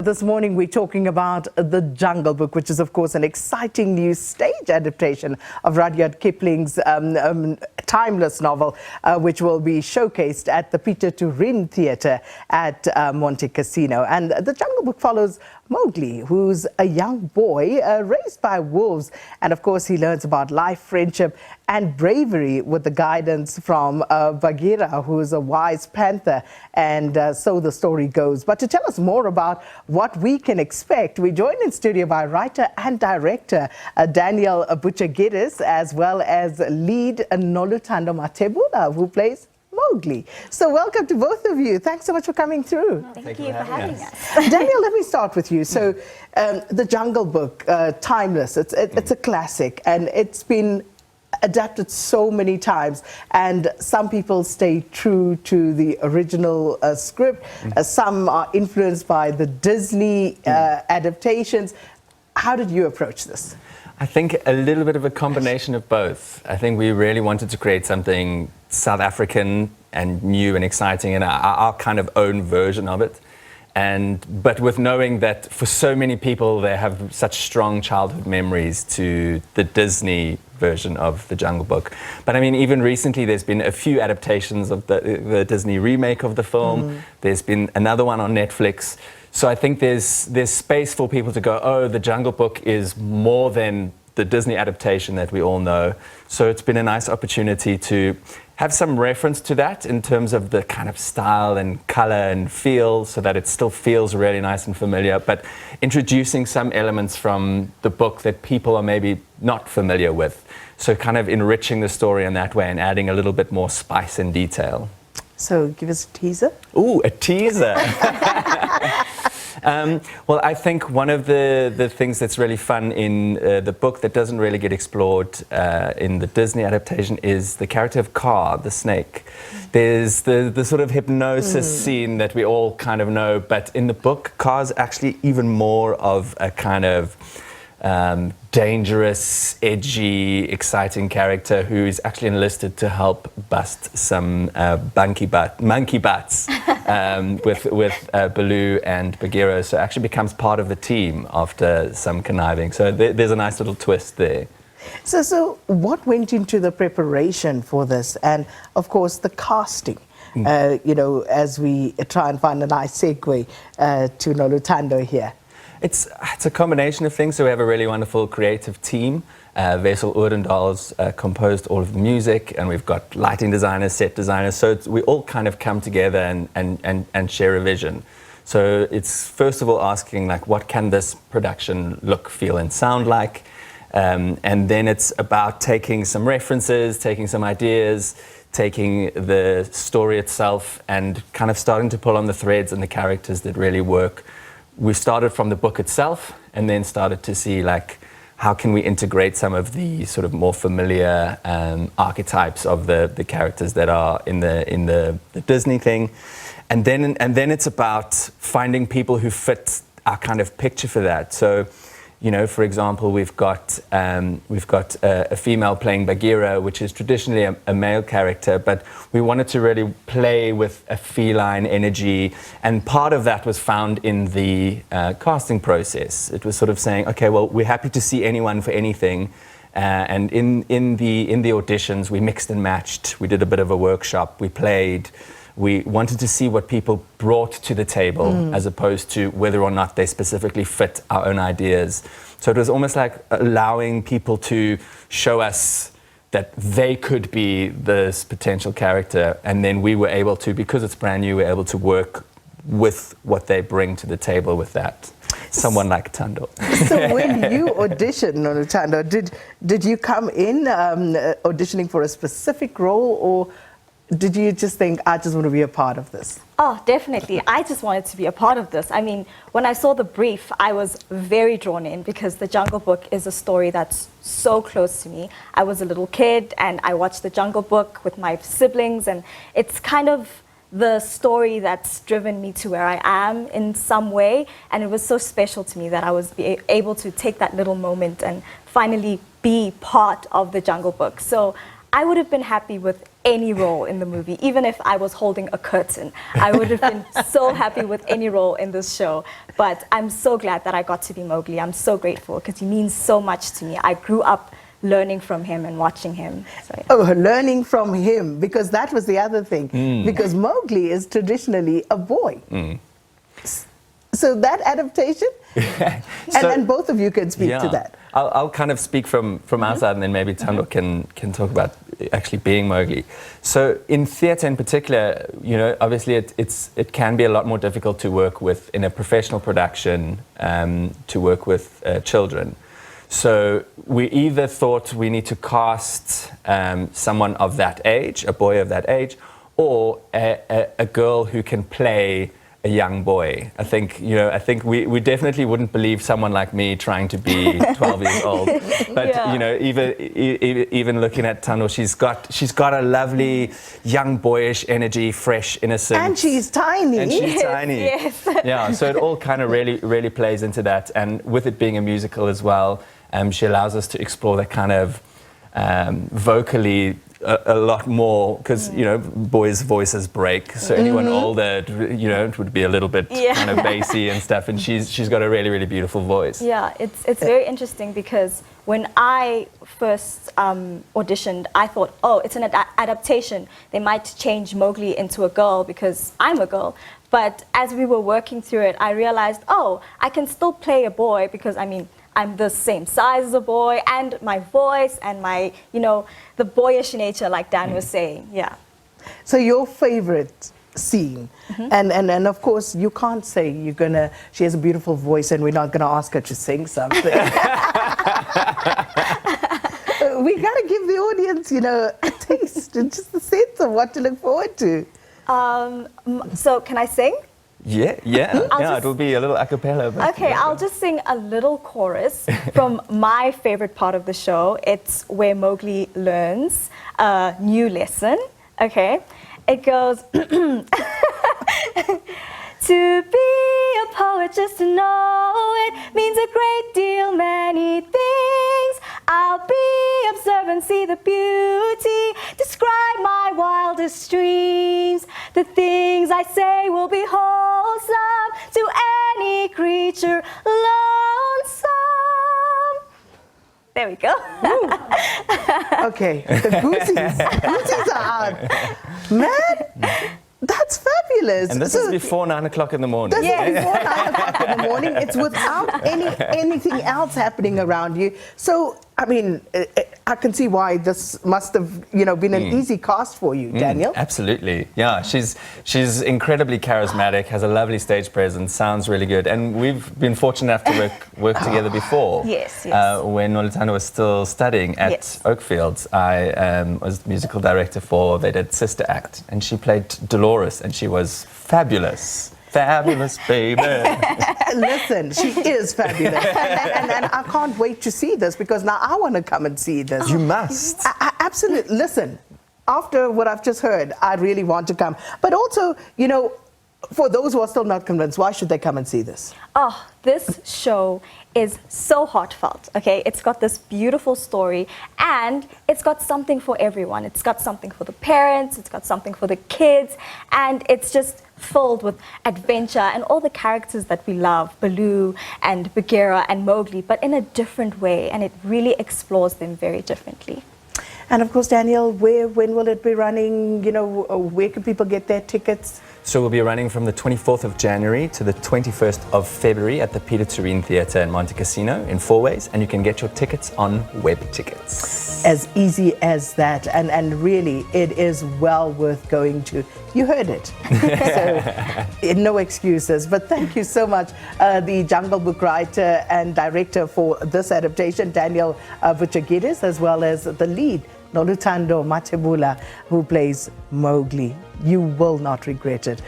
This morning we're talking about The Jungle Book, which is of course an exciting new stage adaptation of Rudyard Kipling's timeless novel, which will be showcased at the Peter Toerien Theatre at Montecasino. And The Jungle Book follows Mowgli, who's a young boy raised by wolves, and of course he learns about life, friendship and bravery with the guidance from Bagheera, who is a wise panther, and so the story goes. But to tell us more about what we can expect, we're joined in studio by writer and director Daniel Butcher-Geddess, as well as lead Noluthando Mathebula, who plays Mowgli. So welcome to both of you. Thanks so much for coming through. Thank you for having us. Daniel, let me start with you. So The Jungle Book, timeless, it's a classic, and it's been adapted so many times, and some people stay true to the original script. Some are influenced by the Disney adaptations. How did you approach this? I think a little bit of a combination of both. I think we really wanted to create something South African and new and exciting, and our kind of own version of it. But with knowing that for so many people they have such strong childhood memories to the Disney version of The Jungle Book. But I mean, even recently there's been a few adaptations of the Disney remake of the film. There's been another one on Netflix. So I think there's space for people to go, oh, The Jungle Book is more than the Disney adaptation that we all know. So it's been a nice opportunity to have some reference to that in terms of the kind of style and color and feel, so that it still feels really nice and familiar, but introducing some elements from the book that people are maybe not familiar with. So kind of enriching the story in that way and adding a little bit more spice and detail. So give us a teaser. Ooh, a teaser. Well, I think one of the things that's really fun in the book that doesn't really get explored in the Disney adaptation is the character of Kaa, the snake. There's the sort of hypnosis scene that we all kind of know, but in the book, Kaa's actually even more of a kind of dangerous, edgy, exciting character who is actually enlisted to help bust some monkey butts with Baloo and Bagheera. So actually becomes part of the team after some conniving. So there's a nice little twist there. So what went into the preparation for this, and of course the casting? You know, as we try and find a nice segue to Noluthando here. It's a combination of things. So we have a really wonderful creative team. Wessel Oudendaal's composed all of the music, and we've got lighting designers, set designers. So we all kind of come together and share a vision. So it's first of all asking, like, what can this production look, feel and sound like? And then it's about taking some references, taking some ideas, taking the story itself and kind of starting to pull on the threads and the characters that really work. We started from the book itself and then started to see, like, how can we integrate some of the sort of more familiar archetypes of the characters that are in the Disney thing. And then it's about finding people who fit our kind of picture for that. So, you know, for example, we've got a female playing Bagheera, which is traditionally a male character, but we wanted to really play with a feline energy, and part of that was found in the casting process. It was sort of saying, okay, well, we're happy to see anyone for anything, and in the auditions, we mixed and matched. We did a bit of a workshop. We played. We wanted to see what people brought to the table as opposed to whether or not they specifically fit our own ideas. So it was almost like allowing people to show us that they could be this potential character, and then we were able to, because it's brand new, we're able to work with what they bring to the table with that. Someone like Thando. So when you auditioned, Noluthando, did you come in auditioning for a specific role, or did you just think, I just want to be a part of this? Oh, definitely. I just wanted to be a part of this. I mean, when I saw the brief, I was very drawn in because The Jungle Book is a story that's so close to me. I was a little kid and I watched The Jungle Book with my siblings, and it's kind of the story that's driven me to where I am in some way. And it was so special to me that I was able to take that little moment and finally be part of The Jungle Book. So I would have been happy with any role in the movie. Even if I was holding a curtain, I would have been so happy with any role in this show. But I'm so glad that I got to be Mowgli. I'm so grateful because he means so much to me. I grew up learning from him and watching him. So, yeah. Oh, learning from him, because that was the other thing. Because Mowgli is traditionally a boy. So that adaptation, and both of you can speak to that. I'll kind of speak from our side, and then maybe Thando can talk about actually being Mowgli. So in theatre in particular, you know, obviously it can be a lot more difficult to work with in a professional production, to work with children. So we either thought we need to cast someone of that age, a boy of that age, or a girl who can play a young boy. I think we definitely wouldn't believe someone like me trying to be 12 years old. But you know, even looking at Thando, she's got a lovely young boyish energy, fresh, innocent. And she's tiny. Yes. Yeah, so it all kind of really plays into that. And with it being a musical as well, she allows us to explore that kind of vocally a lot more, because you know, boys' voices break, so anyone older, you know, it would be a little bit kind of bassy and stuff, and she's got a really beautiful voice. Yeah, it's very interesting, because when I first auditioned, I thought, oh, it's an adaptation. They might change Mowgli into a girl because I'm a girl. But as we were working through it, I realized, oh, I can still play a boy, because I mean, I'm the same size as a boy, and my voice and my, you know, the boyish nature, like Dan was saying. Yeah. So your favorite scene, and of course you can't say she has a beautiful voice and we're not gonna ask her to sing something. We gotta give the audience, you know, a taste and just a sense of what to look forward to. So can I sing? Yeah, it will be a little a cappella. Okay, I'll just sing a little chorus from my favorite part of the show. It's where Mowgli learns a new lesson. Okay, it goes, to be a poet, just to know it means a great deal, many things. I'll be observant, see the beauty, describe my wildest dreams. The things I say will be wholesome to any creature lonesome. There we go. Okay, the goosies are out. Man, that's fabulous. And this is before 9 o'clock in the morning. This is before 9 o'clock in the morning. It's without anything else happening around you. So, I mean, I can see why this must have, you know, been an easy cast for you, Daniel. Absolutely, yeah. She's incredibly charismatic, has a lovely stage presence, sounds really good, and we've been fortunate enough to work together before. Yes. When Noluthando was still studying at Oakfields, I was musical director they did Sister Act, and she played Dolores, and she was fabulous. Fabulous, baby. Listen, she is fabulous. And I can't wait to see this, because now I want to come and see this. You must. Absolutely. Listen, after what I've just heard, I really want to come. But also, you know, for those who are still not convinced, why should they come and see this? Oh, this show is so heartfelt, okay? It's got this beautiful story, and it's got something for everyone. It's got something for the parents, it's got something for the kids, and it's just filled with adventure and all the characters that we love, Baloo and Bagheera and Mowgli, but in a different way, and it really explores them very differently. And of course, Daniel, when will it be running? You know, where can people get their tickets? So we'll be running from the 24th of January to the 21st of February at the Peter Toerien Theatre in Montecasino in 4 ways, and you can get your tickets on web tickets. As easy as that, and really, it is well worth going to. You heard it. So, no excuses. But thank you so much, the Jungle Book writer and director for this adaptation, Daniel Butcher-Geddess, as well as the lead, Noluthando Mathebula, who plays Mowgli. You will not regret it.